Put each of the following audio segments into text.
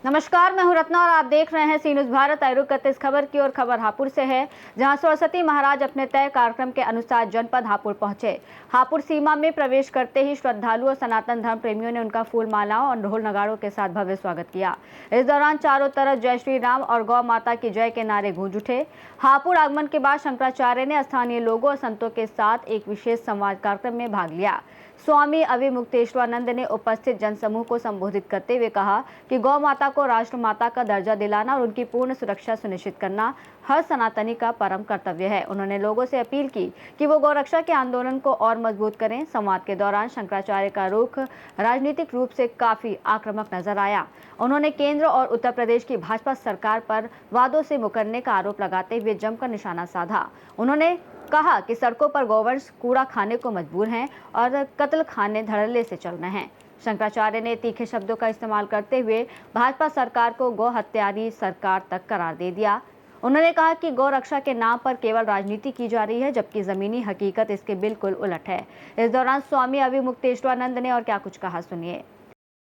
नमस्कार, मैं हूं रत्ना और आप देख रहे हैं सी न्यूज़ भारत। रुख करते इस खबर की ओर। खबर हापुड़ से है, जहां सरस्वती महाराज अपने तय कार्यक्रम के अनुसार जनपद हापुड़ पहुंचे। हापुड़ सीमा में प्रवेश करते ही श्रद्धालुओं और सनातन धर्म प्रेमियों ने उनका फूल मालाओं और ढोल नगाड़ों के साथ भव्य स्वागत किया। इस दौरान चारों तरफ जय श्री राम और गौ माता की जय के नारे गूंज उठे। हापुड़ आगमन के बाद शंकराचार्य ने स्थानीय लोगों और संतों के साथ एक विशेष संवाद कार्यक्रम में भाग लिया। स्वामी अविमुक्तेश्वरानंद ने उपस्थित जनसमूह को संबोधित करते हुए कहा कि गौ माता को राष्ट्र माता का दर्जा दिलाना और उनकी पूर्ण सुरक्षा सुनिश्चित करना हर सनातनी का परम कर्तव्य है। उन्होंने लोगों से अपील की कि वो गौरक्षा के आंदोलन को और मजबूत करें। संवाद के दौरान शंकराचार्य का रुख राजनीतिक रूप से काफी आक्रामक नजर आया। उन्होंने केंद्र और उत्तर प्रदेश की भाजपा सरकार पर वादों से मुकरने का आरोप लगाते हुए जमकर निशाना साधा। उन्होंने कहा कि सड़कों पर गौवंश कूड़ा खाने को मजबूर हैं और कत्ल खाने धड़ल्ले से चल रहे हैं। शंकराचार्य ने तीखे शब्दों का इस्तेमाल करते हुए भाजपा सरकार को गौ हत्यारी सरकार तक करार दे दिया। उन्होंने कहा कि गौ रक्षा के नाम पर केवल राजनीति की जा रही है, जबकि जमीनी हकीकत इसके बिल्कुल उलट है। इस दौरान स्वामी अविमुक्तेश्वरानंद ने और क्या कुछ कहा, सुनिए।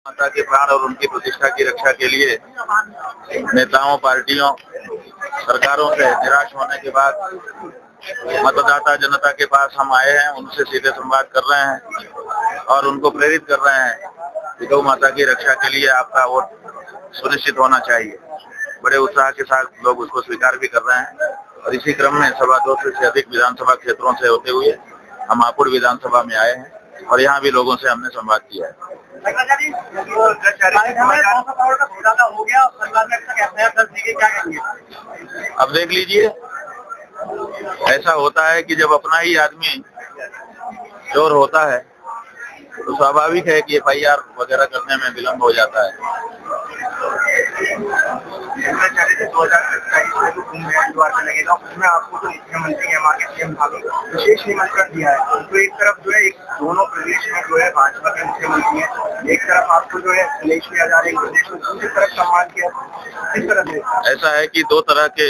माता के प्राण और उनकी प्रतिष्ठा की रक्षा के लिए नेताओं, पार्टियों, सरकारों से निराश होने के बाद मतदाता जनता के पास हम आए हैं। उनसे सीधे संवाद कर रहे हैं और उनको प्रेरित कर रहे हैं कि गौ माता की रक्षा के लिए आपका वोट सुनिश्चित होना चाहिए। बड़े उत्साह के साथ लोग उसको स्वीकार भी कर रहे हैं और इसी क्रम में 250 से अधिक विधानसभा क्षेत्रों से होते हुए हम हापुड़ विधानसभा में आए हैं और यहाँ भी लोगों से हमने संवाद किया है। अब देख लीजिए, ऐसा होता है कि जब अपना ही आदमी चोर होता है तो स्वाभाविक है कि FIR वगैरह करने में विलम्ब हो जाता है। उसमें आपको तो मुख्यमंत्री है, मार्केट सीएम विशेष निमंत्रण दिया है। तो एक तरफ जो है दोनों प्रदेश में जो है भाजपा के मुख्यमंत्री है, एक तरफ आपको जो है अखिलेश यादव एक प्रदेश में दूसरी तरफ सम्मान किया। इस तरह से ऐसा है कि दो तरह के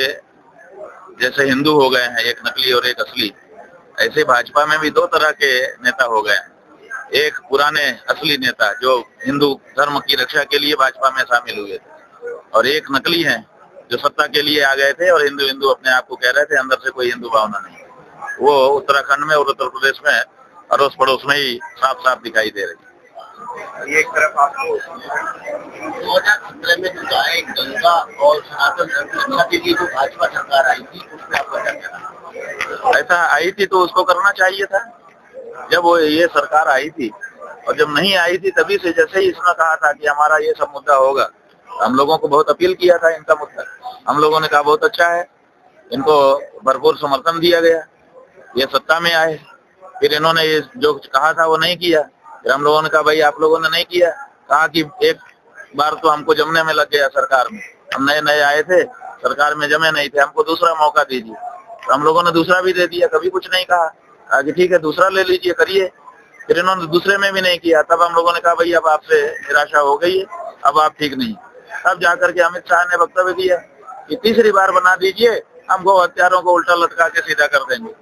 जैसे हिंदू हो गए हैं, एक नकली और एक असली, ऐसे भाजपा में भी दो तरह के नेता हो गए हैं। एक पुराने असली नेता जो हिंदू धर्म की रक्षा के लिए भाजपा में शामिल हुए थे, और एक नकली हैं जो सत्ता के लिए आ गए थे और हिंदू हिंदू अपने आप को कह रहे थे, अंदर से कोई हिंदू भावना नहीं। वो उत्तराखंड में और उत्तर प्रदेश में अड़ोस पड़ोस में ही साफ साफ दिखाई दे रही है। एक तरफ आपको 2017 में जो है गंगा और सनातन धर्म की रक्षा के लिए जो भाजपा सरकार आई थी, उसमें आपका क्या कहना? ऐसा आई थी तो उसको करना चाहिए था। जब वो ये सरकार आई थी और जब नहीं आई थी तभी से जैसे ही इसने कहा था कि हमारा ये सब मुद्दा होगा, हम लोगों को बहुत अपील किया था इनका मुद्दा। हम लोगों ने कहा बहुत अच्छा है, इनको भरपूर समर्थन दिया गया। ये सत्ता में आए, फिर इन्होंने ये जो कहा था वो नहीं किया। फिर हम लोगों ने कहा भाई आप लोगों ने नहीं किया, कहा कि एक बार तो हमको जमने में लग गया सरकार में, हम नए नए आए थे, सरकार में जमे नहीं थे, हमको दूसरा मौका दीजिए। तो हम लोगों ने दूसरा भी दे दिया, कभी कुछ नहीं कहा, कि ठीक है दूसरा ले लीजिए, करिए। फिर इन्होंने दूसरे में भी नहीं किया, तब हम लोगों ने कहा भाई अब आपसे निराशा हो गई है, अब आप ठीक नहीं। तब जाकर के अमित शाह ने वक्तव्य दिया कि तीसरी बार बना दीजिए, हम गौ हत्यारों को उल्टा लटका के सीधा कर देंगे।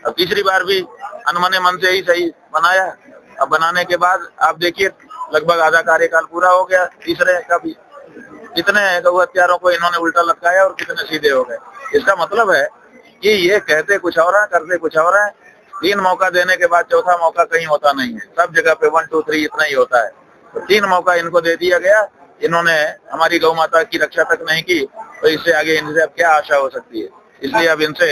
अब तीसरी बार भी अनमने मन से ही सही बनाया। अब बनाने के बाद आप देखिए लगभग आधा कार्यकाल पूरा हो गया, तीसरे का भी कितने गौ हत्यारों को इन्होंने उल्टा लटकाया और कितने सीधे हो गए। इसका मतलब है कि ये कहते कुछ और है, करते कुछ और है। 3 मौका देने के बाद चौथा मौका कहीं होता नहीं है, सब जगह पे 1 2 3 इतना ही होता है। तो 3 मौका इनको दे दिया गया, इन्होंने हमारी गौ माता की रक्षा तक नहीं की, तो इससे आगे इनसे अब क्या आशा हो सकती है। इसलिए अब इनसे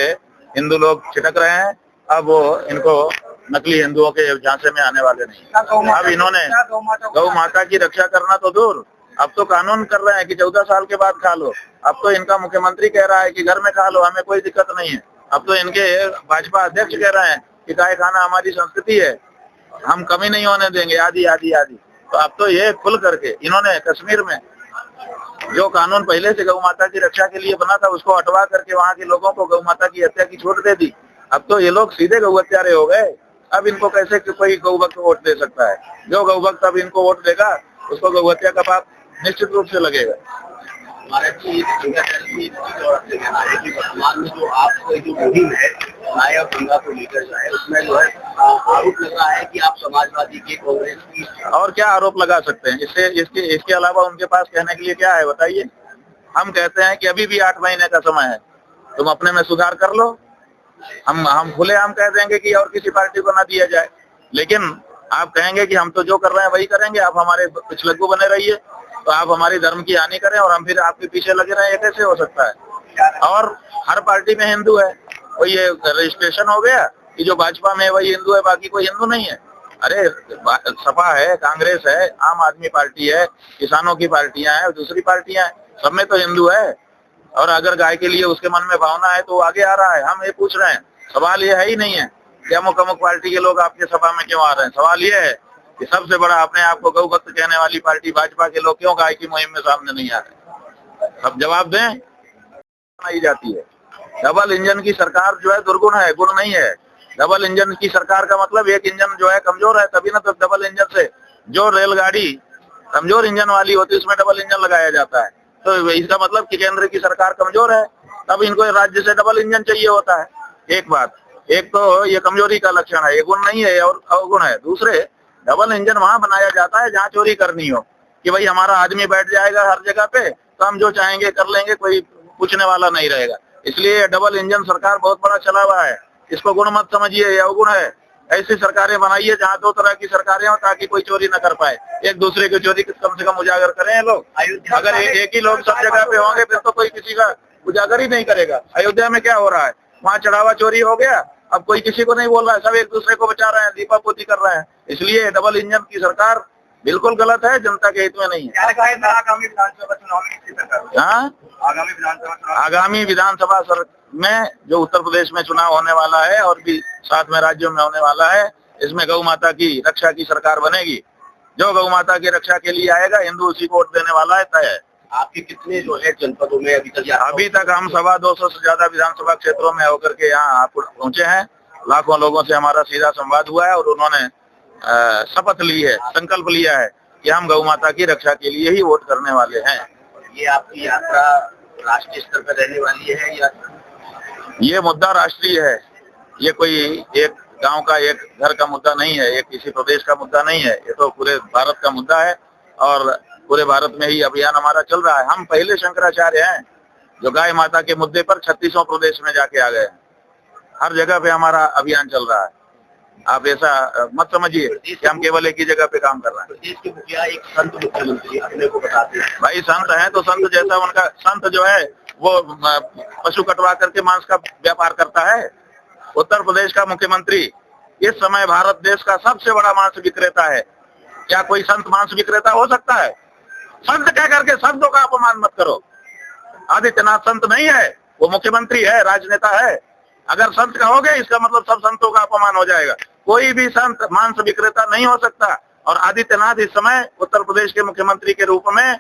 हिंदू लोग छिटक रहे हैं, अब वो इनको नकली हिंदुओं के झांसे में आने वाले नहीं। अब इन्होंने गौ माता की रक्षा करना तो दूर, अब तो कानून कर रहे हैं कि 14 साल के बाद खा लो। अब तो इनका मुख्यमंत्री कह रहा है कि घर में खा लो, हमें कोई दिक्कत नहीं है। अब तो इनके भाजपा अध्यक्ष कह रहे हैं कि गाय खाना हमारी संस्कृति है, हम कमी नहीं होने देंगे, आदि आदि आदि। तो अब तो ये खुल करके इन्होंने कश्मीर में जो कानून पहले से गौ माता की रक्षा के लिए बना था उसको हटवा करके वहाँ के लोगों को गौ माता की हत्या की छूट दे दी। अब तो ये लोग सीधे गौ हत्यारे हो गए। अब इनको कैसे कोई गौ भक्त वोट दे सकता है? जो गौ भक्त अब इनको वोट देगा उसको गौ हत्या का पाप निश्चित रूप से लगेगा। हमारे वर्तमान में जो आपकी जो मुहिम है न्याय और दंगा को लेकर जो है उसमें जो है आरोप लग रहा है कि आप समाजवादी की कांग्रेस की। और क्या आरोप लगा सकते हैं इससे? इसके अलावा उनके पास कहने के लिए क्या है बताइए? हम कहते हैं कि अभी भी 8 महीने का समय है, तुम अपने में सुधार कर लो। हम खुलेआम कह देंगे कि और किसी पार्टी को ना दिया जाए, लेकिन आप कहेंगे कि हम तो जो कर रहे हैं वही करेंगे, आप हमारे पिछलग्गू बने रहिए, तो आप हमारी धर्म की हानि करें और हम फिर आपके पीछे लगे रहें, ये कैसे हो सकता है? और हर पार्टी में हिंदू है, और ये रजिस्ट्रेशन हो गया कि जो भाजपा में है वही हिंदू है, बाकी कोई हिंदू नहीं है। अरे सपा है, कांग्रेस है, आम आदमी पार्टी है, किसानों की पार्टियां हैं, दूसरी पार्टियां हैं, सब में तो हिंदू है। और अगर गाय के लिए उसके मन में भावना है तो आगे आ रहा है। हम ये पूछ रहे हैं, सवाल ये है ही नहीं है कि अमुक अमुक पार्टी के लोग आपके सभा में क्यों आ रहे हैं। सवाल ये है कि सबसे बड़ा अपने आप को गौ भक्त कहने वाली पार्टी भाजपा के लोग क्यों गाय की मुहिम में सामने नहीं आ रहे? सब जवाब दें। बनाई जाती है डबल इंजन की सरकार जो है दुर्गुण है, गुण नहीं है। डबल इंजन की सरकार का मतलब एक इंजन जो है कमजोर है, तभी ना तो डबल इंजन से जो रेलगाड़ी कमजोर इंजन वाली होती है उसमें डबल इंजन लगाया जाता है। तो इसका मतलब कि केंद्र की सरकार कमजोर है, तब इनको राज्य से डबल इंजन चाहिए होता है। एक बात, एक तो ये कमजोरी का लक्षण है, ये गुण नहीं है और अवगुण है। दूसरे, डबल इंजन वहां बनाया जाता है जहां चोरी करनी हो, कि भाई हमारा आदमी बैठ जाएगा हर जगह पे तो हम जो चाहेंगे कर लेंगे, कोई पूछने वाला नहीं रहेगा। इसलिए डबल इंजन सरकार बहुत बड़ा चला हुआ है, इसको गुण मत समझिए, ये अवगुण है। ऐसी सरकारें बनाइए जहाँ दो तरह की सरकारें हो, ताकि कोई चोरी न कर पाए, एक दूसरे की चोरी कम से कम उजागर करें लोग। अगर एक ही लोग सब जगह पे होंगे फिर तो कोई किसी का उजागर ही नहीं करेगा। अयोध्या में क्या हो रहा है, वहाँ चढ़ावा चोरी हो गया, अब कोई किसी को नहीं बोल रहा है, सब एक दूसरे को बचा रहे हैं, दीपापोती कर रहे हैं। इसलिए डबल इंजन की सरकार बिल्कुल गलत है, जनता के हित में नहीं है। आगामी विधानसभा चुनाव में किसी सरकार हाँ, आगामी विधानसभा में जो उत्तर प्रदेश में चुनाव होने वाला है और भी साथ में राज्यों में होने वाला है, इसमें गौ माता की रक्षा की सरकार बनेगी। जो गौ माता की रक्षा के लिए आएगा हिंदू उसी को वोट देने वाला है, तय है। आपके कितने जो है जनपदों में अभी तक हम 250 से ज्यादा विधानसभा क्षेत्रों में होकर के यहाँ पहुंचे हैं। लाखों लोगों से हमारा सीधा संवाद हुआ है और उन्होंने शपथ ली है, संकल्प लिया है कि हम गौ माता की रक्षा के लिए ही वोट करने वाले हैं। ये आपकी यात्रा राष्ट्रीय स्तर पर रहने वाली है या? ये मुद्दा राष्ट्रीय है, ये कोई एक गांव का एक घर का मुद्दा नहीं है, ये किसी प्रदेश का मुद्दा नहीं है, ये तो पूरे भारत का मुद्दा है और पूरे भारत में ही अभियान हमारा चल रहा है। हम पहले शंकराचार्य हैं जो गाय माता के मुद्दे पर 36 प्रदेश में जाके आ गए। हर जगह पे हमारा अभियान चल रहा है। आप ऐसा मत समझिए कि हम केवल एक ही जगह पे काम कर रहे हैं। प्रदेश के मुखिया एक संत मुख्यमंत्री अपने को बताते हैं। भाई संत है तो संत जैसा उनका, संत जो है वो पशु कटवा करके मांस का व्यापार करता है। उत्तर प्रदेश का मुख्यमंत्री इस समय भारत देश का सबसे बड़ा मांस विक्रेता है। क्या कोई संत मांस विक्रेता हो सकता है? संत कह करके संतों का अपमान मत करो। आदित्यनाथ संत नहीं है, वो मुख्यमंत्री है, राजनेता है। अगर संत कहोगे इसका मतलब सब संतों का अपमान हो जाएगा। कोई भी संत मांस विक्रेता नहीं हो सकता। और आदित्यनाथ इस समय उत्तर प्रदेश के मुख्यमंत्री के रूप में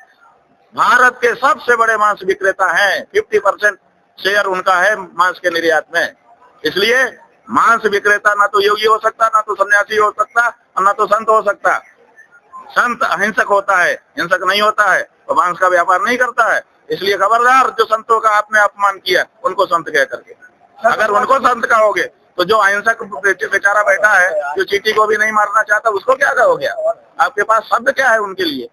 भारत के सबसे बड़े मांस विक्रेता हैं। 50% शेयर उनका है मांस के निर्यात में। इसलिए मांस विक्रेता ना तो योगी हो सकता, ना तो सन्यासी हो सकता और ना तो संत हो सकता। संत अहिंसक होता है, हिंसक नहीं होता है, तो मांस का व्यापार नहीं करता है। इसलिए खबरदार जो संतों का आपने अपमान किया उनको संत कह करके। अगर उनको संत कहोगे तो जो अहिंसक बेचारा बैठा है, जो चींटी को भी नहीं मारना चाहता, उसको क्या कहोगे? आपके पास शब्द क्या है उनके लिए?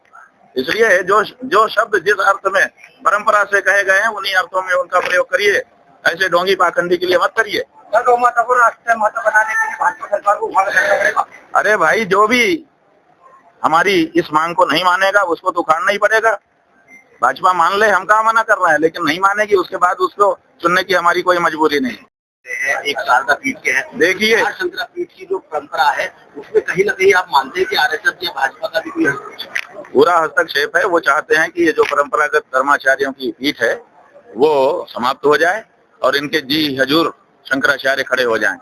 इसलिए जो शब्द जिस अर्थ में परंपरा से कहे गए हैं उन्हीं अर्थों में उनका प्रयोग करिए। ऐसे ढोंगी पाखंडी के लिए मत करिए। गौ माता को राष्ट्रीय महत्व बनाने के लिए भाजपा सरकार को उखाड़ करना पड़ेगा। अरे भाई, जो भी हमारी इस मांग को नहीं मानेगा उसको तो उखाड़ना ही पड़ेगा। भाजपा मान ले, हम कहाँ मना कर रहे हैं, लेकिन नहीं मानेगी उसके बाद उसको सुनने की हमारी कोई मजबूरी नहीं। एक शारदा पीठ के हैं, देखिए शंकरा पीठ की जो परंपरा है उसमें कहीं ना कहीं आप मानते हैं कि आरएसएस या भाजपा का भी कोई पूरा हस्तक्षेप है। वो चाहते हैं कि ये जो परंपरागत धर्माचार्यों की पीठ है वो समाप्त हो जाए और इनके जी हजूर शंकराचार्य खड़े हो जाएं।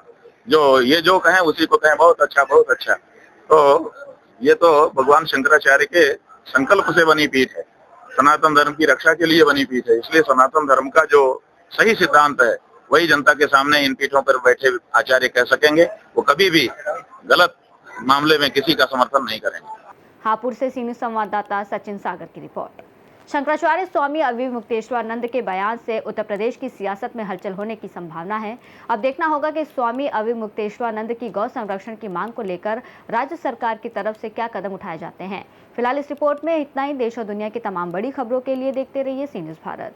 जो कहें उसी को कहें। बहुत अच्छा, बहुत अच्छा। तो ये तो भगवान शंकराचार्य के संकल्प से बनी पीठ है, सनातन धर्म की रक्षा के लिए बनी पीठ है। इसलिए सनातन धर्म का जो सही सिद्धांत है वही जनता के सामने इन पीठों पर बैठे आचार्य कह सकेंगे। वो कभी भी गलत मामले में किसी का समर्थन नहीं करेंगे। हापुड़ से सीनियर संवाददाता सचिन सागर की रिपोर्ट। शंकराचार्य स्वामी अविमुक्तेश्वरानंद के बयान से उत्तर प्रदेश की सियासत में हलचल होने की संभावना है। अब देखना होगा कि स्वामी अविमुक्तेश्वरानंद की गौ संरक्षण की मांग को लेकर राज्य सरकार की तरफ से क्या कदम उठाए जाते हैं। फिलहाल इस रिपोर्ट में इतना ही। देश और दुनिया की तमाम बड़ी खबरों के लिए देखते रहिए सी न्यूज़ भारत।